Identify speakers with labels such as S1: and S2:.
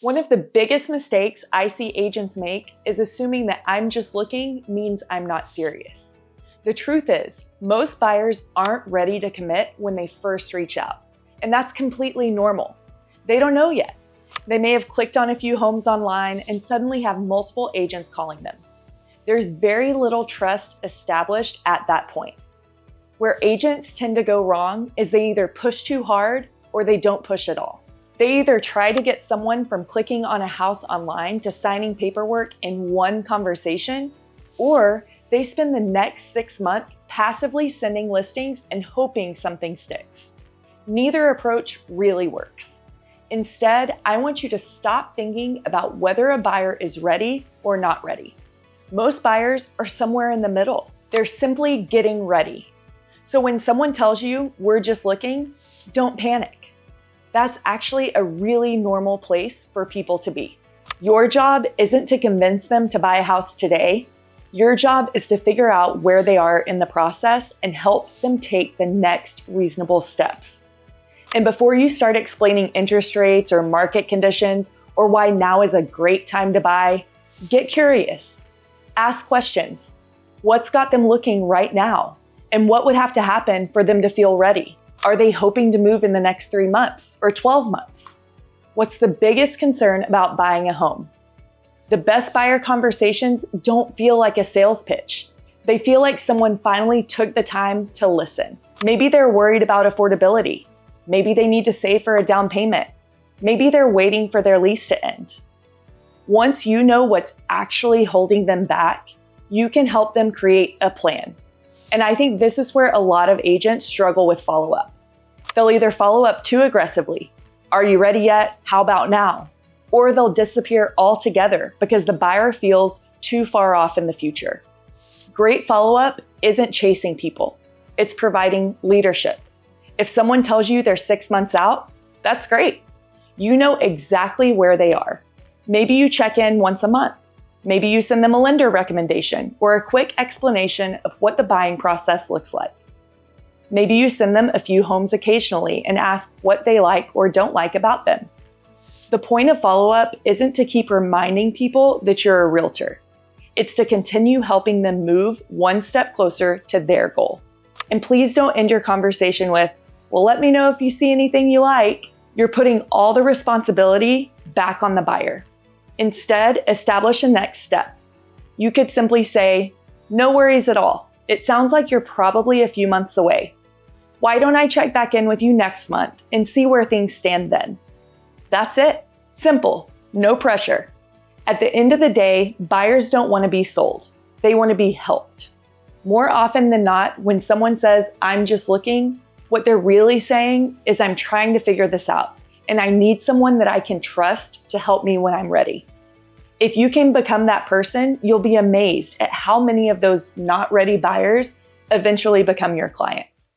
S1: One of the biggest mistakes I see agents make is assuming that I'm just looking means I'm not serious. The truth is, most buyers aren't ready to commit when they first reach out, and that's completely normal. They don't know yet. They may have clicked on a few homes online and suddenly have multiple agents calling them. There's very little trust established at that point. Where agents tend to go wrong is they either push too hard or they don't push at all. They either try to get someone from clicking on a house online to signing paperwork in one conversation, or they spend the next 6 months passively sending listings and hoping something sticks. Neither approach really works. Instead, I want you to stop thinking about whether a buyer is ready or not ready. Most buyers are somewhere in the middle. They're simply getting ready. So when someone tells you, "We're just looking," don't panic. That's actually a really normal place for people to be. Your job isn't to convince them to buy a house today. Your job is to figure out where they are in the process and help them take the next reasonable steps. And before you start explaining interest rates or market conditions or why now is a great time to buy, get curious. Ask questions. What's got them looking right now? And what would have to happen for them to feel ready? Are they hoping to move in the next 3 months or 12 months? What's the biggest concern about buying a home? The best buyer conversations don't feel like a sales pitch. They feel like someone finally took the time to listen. Maybe they're worried about affordability. Maybe they need to save for a down payment. Maybe they're waiting for their lease to end. Once you know what's actually holding them back, you can help them create a plan. And I think this is where a lot of agents struggle with follow-up. They'll either follow up too aggressively. "Are you ready yet? How about now?" Or they'll disappear altogether because the buyer feels too far off in the future. Great follow-up isn't chasing people. It's providing leadership. If someone tells you they're 6 months out, that's great. You know exactly where they are. Maybe you check in once a month. Maybe you send them a lender recommendation or a quick explanation of what the buying process looks like. Maybe you send them a few homes occasionally and ask what they like or don't like about them. The point of follow-up isn't to keep reminding people that you're a realtor. It's to continue helping them move one step closer to their goal. And please don't end your conversation with, "Well, let me know if you see anything you like." You're putting all the responsibility back on the buyer. Instead, establish a next step. You could simply say, "No worries at all. It sounds like you're probably a few months away. Why don't I check back in with you next month and see where things stand then?" That's it. Simple. No pressure. At the end of the day, buyers don't want to be sold. They want to be helped. More often than not, when someone says, "I'm just looking," what they're really saying is, "I'm trying to figure this out, and I need someone that I can trust to help me when I'm ready." If you can become that person, you'll be amazed at how many of those not ready buyers eventually become your clients.